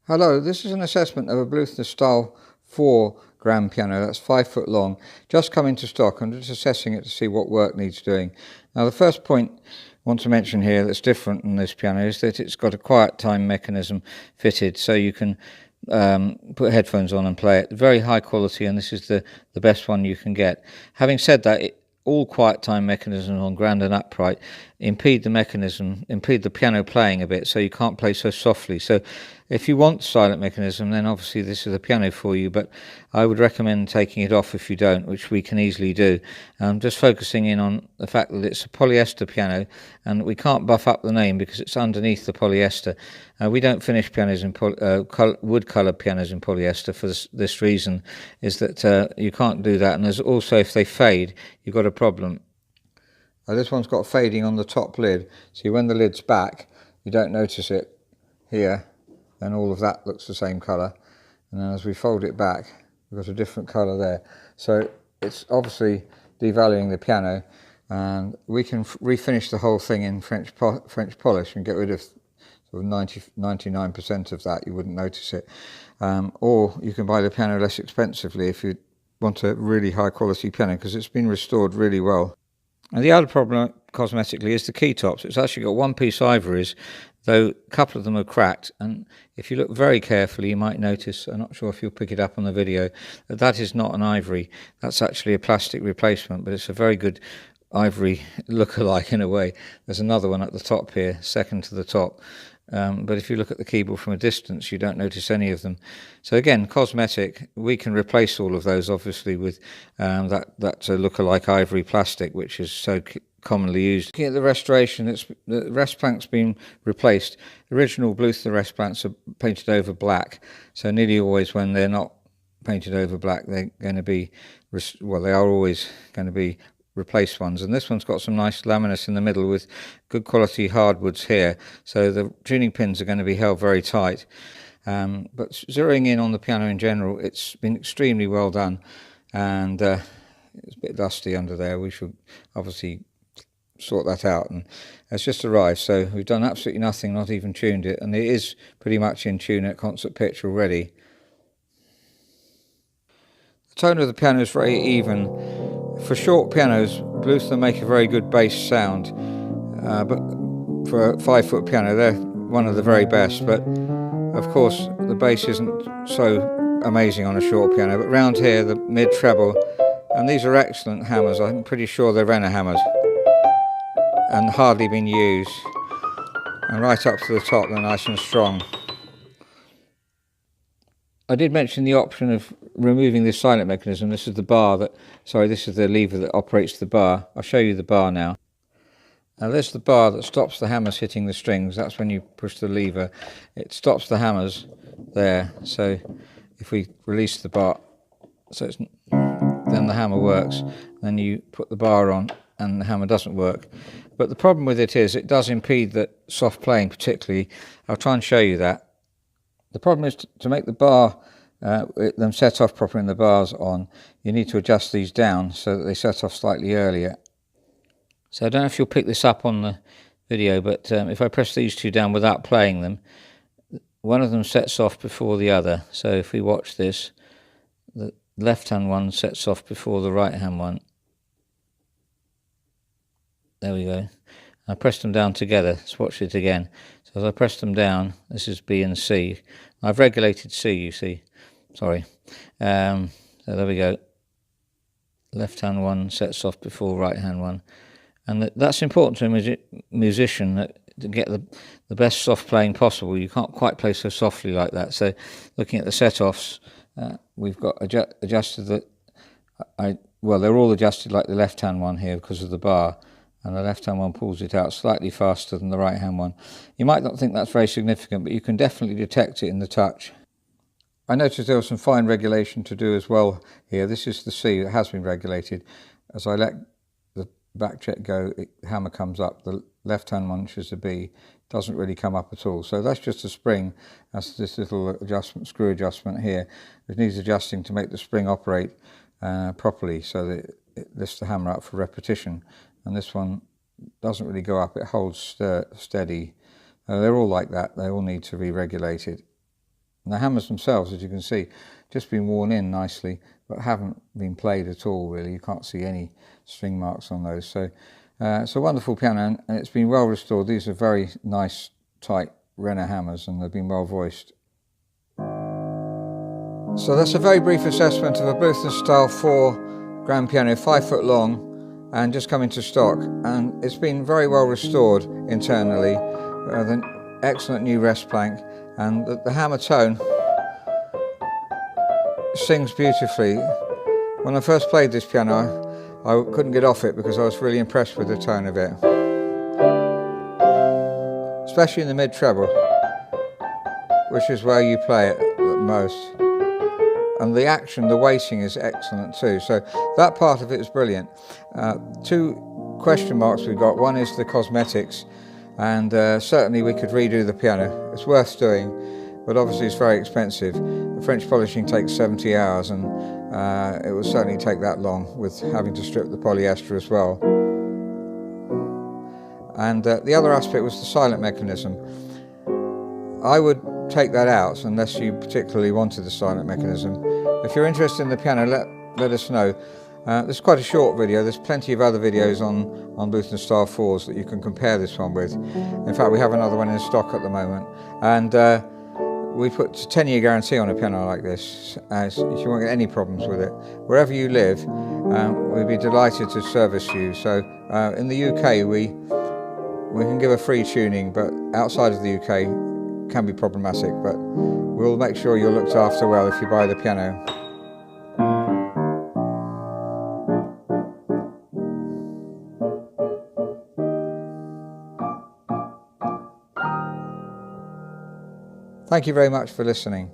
Hello, this is an assessment of a Bluthner style 4 grand piano. That's 5 foot long, just come into stock. I'm just assessing it to see what work needs doing. Now the first point I want to mention here that's different in this piano is that it's got a quiet time mechanism fitted, so you can put headphones on and play it. Very high quality, and this is the best one you can get. Having said that, all quiet time mechanisms on grand and upright impede the piano playing a bit, so you can't play so softly. So if you want silent mechanism, then obviously this is a piano for you, but I would recommend taking it off if you don't, which we can easily do. Just focusing in on the fact that it's a polyester piano, and we can't buff up the name because it's underneath the polyester. We don't finish pianos in wood-coloured pianos in polyester for this reason, is that you can't do that, and there's also, if they fade, you've got a problem. This one's got fading on the top lid. See, when the lid's back, you don't notice it here, and all of that looks the same colour. And then as we fold it back, we've got a different colour there. So it's obviously devaluing the piano, and we can refinish the whole thing in French polish and get rid of sort of 99% of that. You wouldn't notice it. Or you can buy the piano less expensively if you want a really high quality piano, because it's been restored really well. And the other problem cosmetically is the key tops. It's actually got one piece ivories, though a couple of them are cracked, and if you look very carefully you might notice, I'm not sure if you'll pick it up on the video, that is not an ivory. That's actually a plastic replacement, but it's a very good ivory look-alike in a way. There's another one at the top here, second to the top. But if you look at the keyboard from a distance, you don't notice any of them. So again, cosmetic, we can replace all of those obviously with that look-alike ivory plastic, which is so commonly used. Looking at the restoration, the rest plank's been replaced. The original Bluthner rest planks are painted over black, so nearly always when they're not painted over black, they're going to be, well, they are always going to be replaced ones. And this one's got some nice laminates in the middle with good quality hardwoods here, so the tuning pins are going to be held very tight. But zeroing in on the piano in general, it's been extremely well done, and it's a bit dusty under there. We should obviously sort that out, and it's just arrived, so we've done absolutely nothing, not even tuned it, and it is pretty much in tune at concert pitch already. The tone of the piano is very even. For short pianos, Bluthner make a very good bass sound, but for a 5 foot piano they're one of the very best. But of course the bass isn't so amazing on a short piano, but round here the mid treble, and these are excellent hammers. I'm pretty sure they're Renner hammers and hardly been used, and right up to the top they're nice and strong. I did mention the option of removing this silent mechanism. This is the bar this is the lever that operates the bar. I'll show you the bar now. Now there's the bar that stops the hammers hitting the strings. That's when you push the lever. It stops the hammers there. So if we release the bar, then the hammer works. Then you put the bar on and the hammer doesn't work. But the problem with it is it does impede the soft playing particularly. I'll try and show you that. The problem is to make the bar, them set off properly and the bars on, you need to adjust these down so that they set off slightly earlier. So I don't know if you'll pick this up on the video, but if I press these two down without playing them, one of them sets off before the other. So if we watch this, the left-hand one sets off before the right-hand one. There we go. I pressed them down together. Let's watch it again. So as I press them down, this is B and C. I've regulated C, you see. Sorry. So there we go. Left hand one sets off before right hand one. And that's important to a musician, to get the best soft playing possible. You can't quite play so softly like that. So looking at the set-offs, we've got adjusted well, they're all adjusted like the left hand one here because of the bar. And the left-hand one pulls it out slightly faster than the right-hand one. You might not think that's very significant, but you can definitely detect it in the touch. I noticed there was some fine regulation to do as well here. This is the C that has been regulated. As I let the back check go, the hammer comes up. The left-hand one, which is the B, doesn't really come up at all. So that's just a spring. That's this little adjustment, screw adjustment here. It needs adjusting to make the spring operate properly so that it lifts the hammer up for repetition. And this one doesn't really go up, it holds steady. They're all like that, they all need to be regulated. And the hammers themselves, as you can see, just been worn in nicely, but haven't been played at all really. You can't see any string marks on those. So it's a wonderful piano, and it's been well restored. These are very nice, tight Renner hammers, and they've been well voiced. So that's a very brief assessment of a Bluthner Style 4 grand piano, 5 foot long, and just come into stock. And it's been very well restored internally, with an excellent new rest plank, and the hammer tone sings beautifully. When I first played this piano, I couldn't get off it because I was really impressed with the tone of it, especially in the mid treble, which is where you play it the most. And the action, the weighting is excellent too. So that part of it is brilliant. Two question marks we've got. One is the cosmetics, and certainly we could redo the piano. It's worth doing, but obviously it's very expensive. The French polishing takes 70 hours, and it will certainly take that long with having to strip the polyester as well. And the other aspect was the silent mechanism. I would take that out unless you particularly wanted the silent mechanism. If you're interested in the piano, let us know. There's quite a short video. There's plenty of other videos on Bluthner Style 4s that you can compare this one with. In fact, we have another one in stock at the moment, and we put a 10-year guarantee on a piano like this, as you won't get any problems with it. Wherever you live, we'd be delighted to service you. So in the UK, we can give a free tuning, but outside of the UK, can be problematic, but we'll make sure you're looked after well if you buy the piano. Thank you very much for listening.